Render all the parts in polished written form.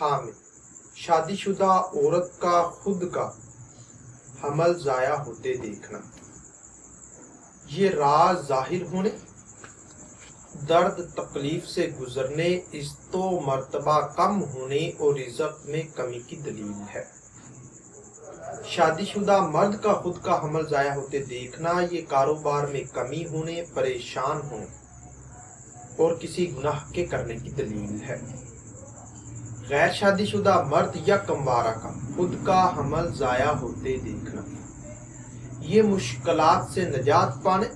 خواہ میں شادی شدہ عورت کا خود کا حمل ضائع ہوتے دیکھنا، یہ راز ظاہر ہونے، درد تکلیف سے گزرنے، عزت و مرتبہ کم ہونے اور رزق میں کمی کی دلیل ہے۔ شادی شدہ مرد کا خود کا حمل ضائع ہوتے دیکھنا یہ کاروبار میں کمی ہونے، پریشان ہونے اور کسی گناہ کے کرنے کی دلیل ہے۔ غیر شادی شدہ مرد یا کموارہ کا خود کا حمل ضائع ہوتے دیکھنا یہ مشکلات سے نجات پانے،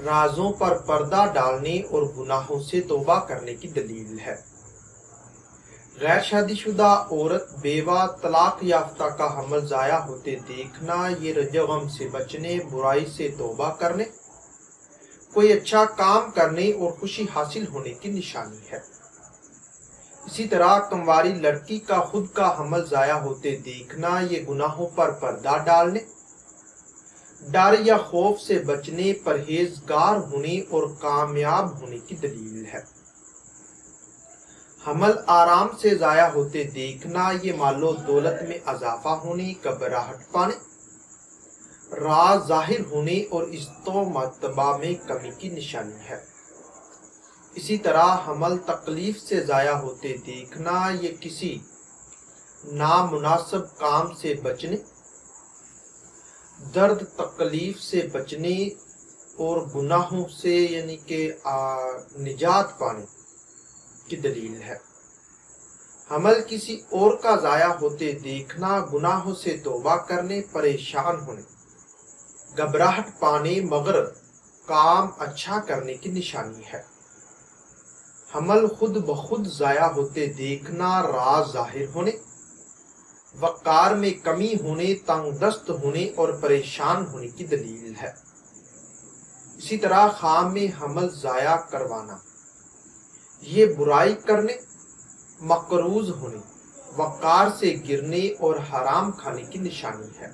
رازوں پر پردہ ڈالنے اور گناہوں سے توبہ کرنے کی دلیل ہے۔ غیر شادی شدہ عورت، بیوہ، طلاق یافتہ کا حمل ضائع ہوتے دیکھنا یہ رنج و غم سے بچنے، برائی سے توبہ کرنے، کوئی اچھا کام کرنے اور خوشی حاصل ہونے کی نشانی ہے۔ اسی طرح کنواری لڑکی کا خود کا حمل ضائع ہوتے دیکھنا یہ گناہوں پر پردہ ڈالنے، ڈر یا خوف سے بچنے، پرہیزگار ہونے اور کامیاب ہونے کی دلیل ہے۔ حمل آرام سے ضائع ہوتے دیکھنا یہ مال و دولت میں اضافہ ہونے، گھبراہٹ پانے، راز ظاہر ہونے اور عزت و مرتبہ میں کمی کی نشانی ہے۔ اسی طرح حمل تکلیف سے ضائع ہوتے دیکھنا یہ کسی نامناسب کام سے بچنے، درد تکلیف سے بچنے اور گناہوں سے یعنی کہ نجات پانے کی دلیل ہے۔ حمل کسی اور کا ضائع ہوتے دیکھنا گناہوں سے توبہ کرنے، پریشان ہونے، گھبراہٹ پانے مگر کام اچھا کرنے کی نشانی ہے۔ حمل خود بخود ضائع ہوتے دیکھنا راز ظاہر ہونے، وقار میں کمی ہونے، تنگ دست ہونے اور پریشان ہونے کی دلیل ہے۔ اسی طرح خام میں حمل ضائع کروانا یہ برائی کرنے، مقروض ہونے، وقار سے گرنے اور حرام کھانے کی نشانی ہے۔